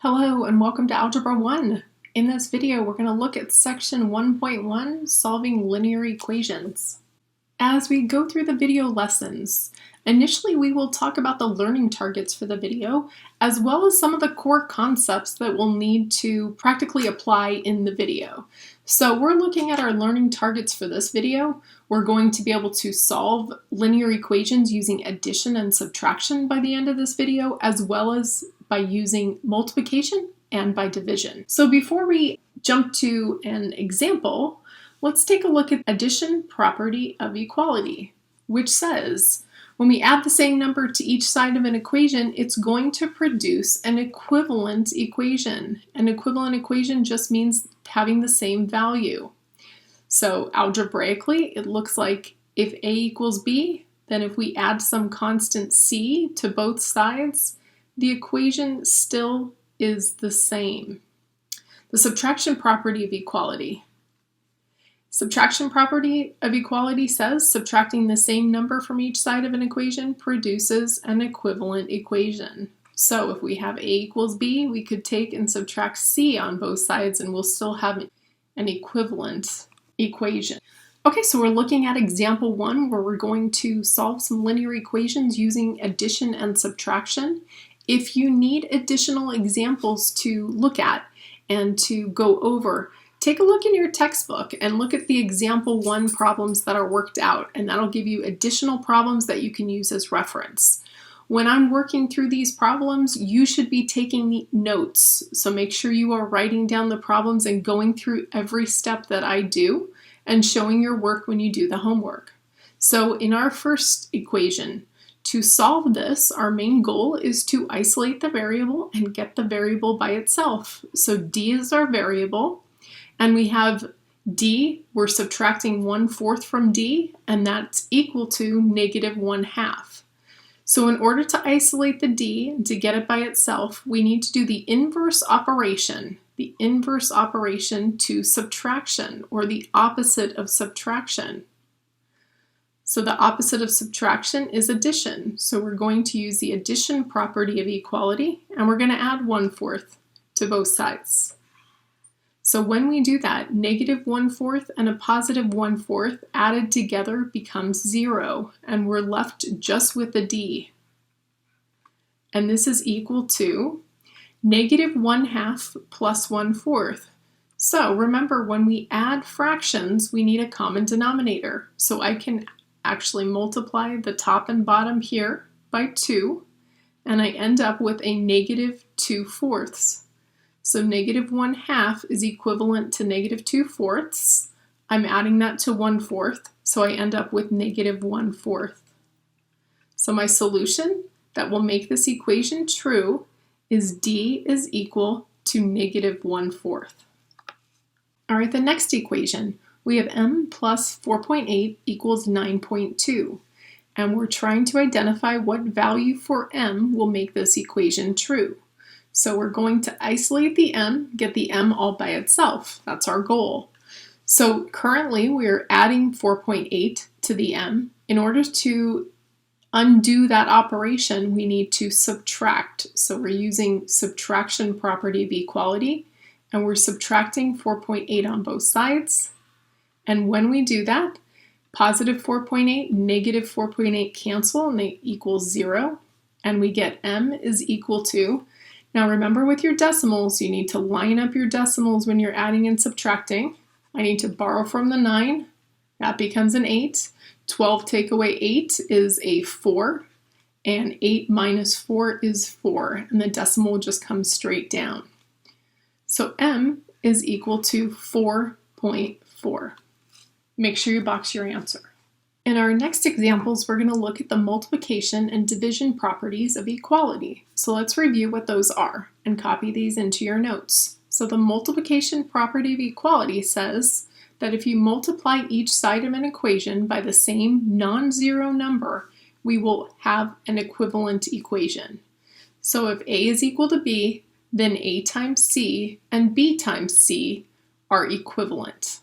Hello and welcome to Algebra 1. In this video, we're going to look at section 1.1, solving linear equations. As we go through the video lessons, initially we will talk about the learning targets for the video, as well as some of the core concepts that we'll need to practically apply in the video. So we're looking at our learning targets for this video. We're going to be able to solve linear equations using addition and subtraction by the end of this video, as well as by using multiplication and by division. So before we jump to an example, let's take a look at addition property of equality, which says when we add the same number to each side of an equation, it's going to produce an equivalent equation. An equivalent equation just means having the same value. So algebraically, it looks like if A equals B, then if we add some constant C to both sides, the equation still is the same. The subtraction property of equality. Subtraction property of equality says subtracting the same number from each side of an equation produces an equivalent equation. So if we have A equals B, we could take and subtract C on both sides and we'll still have an equivalent equation. Okay, so we're looking at example 1 where we're going to solve some linear equations using addition and subtraction. If you need additional examples to look at and to go over, take a look in your textbook and look at the example 1 problems that are worked out, and that'll give you additional problems that you can use as reference. When I'm working through these problems, you should be taking notes. So make sure you are writing down the problems and going through every step that I do and showing your work when you do the homework. So in our first equation, to solve this, our main goal is to isolate the variable and get the variable by itself. So D is our variable, and we have D, we're subtracting 1/4 from D, and that's equal to -1/2. So in order to isolate the D, to get it by itself, we need to do the inverse operation to subtraction, or the opposite of subtraction. So the opposite of subtraction is addition. So we're going to use the addition property of equality, and we're going to add 1/4 to both sides. So when we do that, -1/4 and a +1/4 added together becomes 0, and we're left just with the D. And this is equal to -1/2 plus 1/4. So remember, when we add fractions, we need a common denominator. So I can actually multiply the top and bottom here by 2, and I end up with a -2/4. So -1/2 is equivalent to -2/4. I'm adding that to 1/4, so I end up with -1/4. So my solution that will make this equation true is D is equal to -1/4. All right, the next equation, we have m plus 4.8 equals 9.2, and we're trying to identify what value for m will make this equation true. So we're going to isolate the m, get the m all by itself. That's our goal. So currently we're adding 4.8 to the m. In order to undo that operation, we need to subtract. So we're using subtraction property of equality, and we're subtracting 4.8 on both sides. And when we do that, +4.8, -4.8 cancel, and they equal 0. And we get m is equal to, now remember with your decimals, you need to line up your decimals when you're adding and subtracting. I need to borrow from the 9, that becomes an 8. 12 take away 8 is a 4, and 8 minus 4 is 4, and the decimal just comes straight down. So m is equal to 4.4. Make sure you box your answer. In our next examples, we're going to look at the multiplication and division properties of equality. So let's review what those are and copy these into your notes. So the multiplication property of equality says that if you multiply each side of an equation by the same non-zero number, we will have an equivalent equation. So if A is equal to B, then A times C and B times C are equivalent.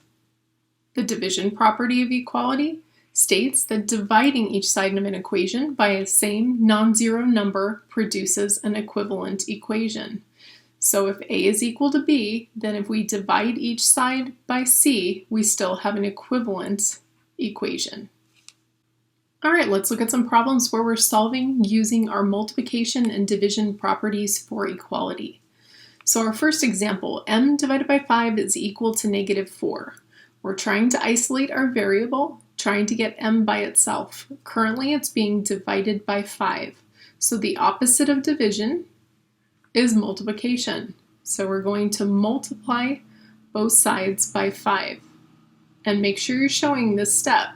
The division property of equality states that dividing each side of an equation by a same non-zero number produces an equivalent equation. So if A is equal to B, then if we divide each side by C, we still have an equivalent equation. All right, let's look at some problems where we're solving using our multiplication and division properties for equality. So our first example, m divided by 5 is equal to -4. We're trying to isolate our variable, trying to get m by itself. Currently it's being divided by 5. So the opposite of division is multiplication. So we're going to multiply both sides by 5. And make sure you're showing this step.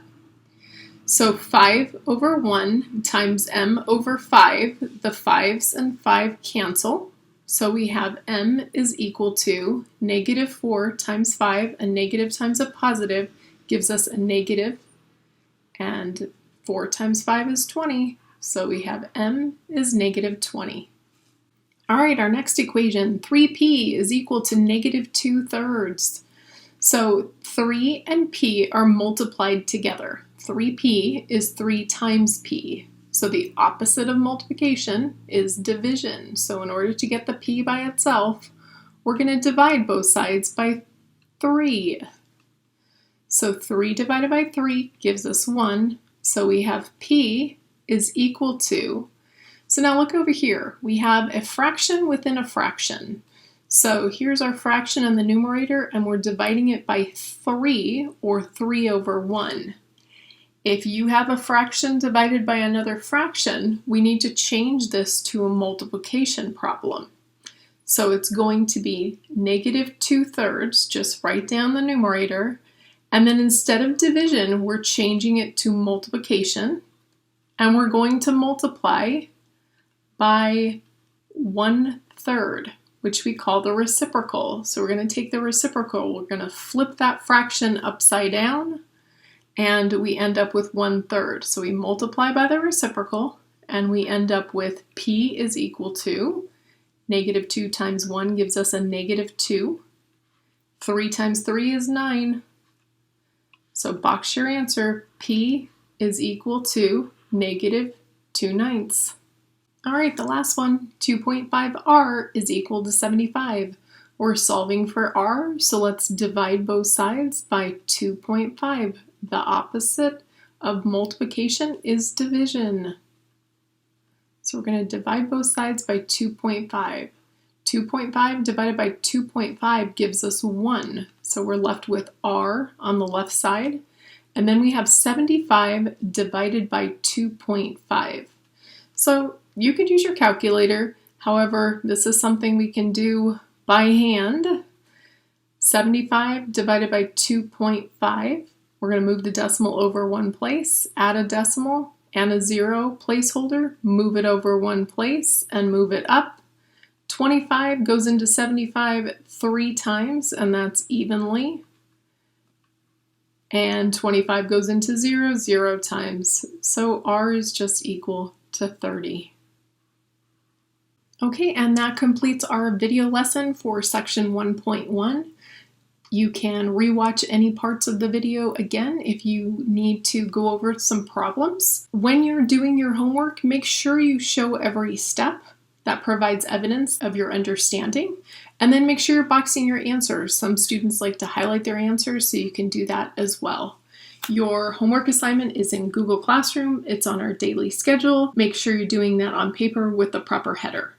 So 5 over 1 times m over 5, the 5's and 5 cancel. So we have m is equal to -4 times 5, a negative times a positive gives us a negative, and 4 times 5 is 20, so we have m is -20. All right, our next equation, 3p is equal to -2/3. So 3 and p are multiplied together. 3p is 3 times p. So the opposite of multiplication is division. So in order to get the p by itself, we're going to divide both sides by 3. So 3 divided by 3 gives us 1. So we have p is equal to, so now look over here. We have a fraction within a fraction. So here's our fraction in the numerator, and we're dividing it by 3, or 3 over 1. If you have a fraction divided by another fraction, we need to change this to a multiplication problem. So it's going to be -2/3, just write down the numerator, and then instead of division, we're changing it to multiplication, and we're going to multiply by 1/3, which we call the reciprocal. So we're going to take the reciprocal, we're going to flip that fraction upside down, and we end up with 1/3. So we multiply by the reciprocal, and we end up with p is equal to -2 times 1 gives us a -2. 3 times 3 is 9. So box your answer, p is equal to -2/9. All right, the last one, 2.5r is equal to 75. We're solving for r, so let's divide both sides by 2.5. The opposite of multiplication is division. So we're going to divide both sides by 2.5. 2.5 divided by 2.5 gives us 1. So we're left with r on the left side. And then we have 75 divided by 2.5. So you could use your calculator. However, this is something we can do by hand. 75 divided by 2.5. We're going to move the decimal over one place, add a decimal and a 0 placeholder, move it over one place and move it up. 25 goes into 75 3 times, and that's evenly. And 25 goes into 0 0 times. So r is just equal to 30. Okay, and that completes our video lesson for section 1.1. You can rewatch any parts of the video again if you need to go over some problems. When you're doing your homework, make sure you show every step. That provides evidence of your understanding. And then make sure you're boxing your answers. Some students like to highlight their answers, so you can do that as well. Your homework assignment is in Google Classroom. It's on our daily schedule. Make sure you're doing that on paper with the proper header.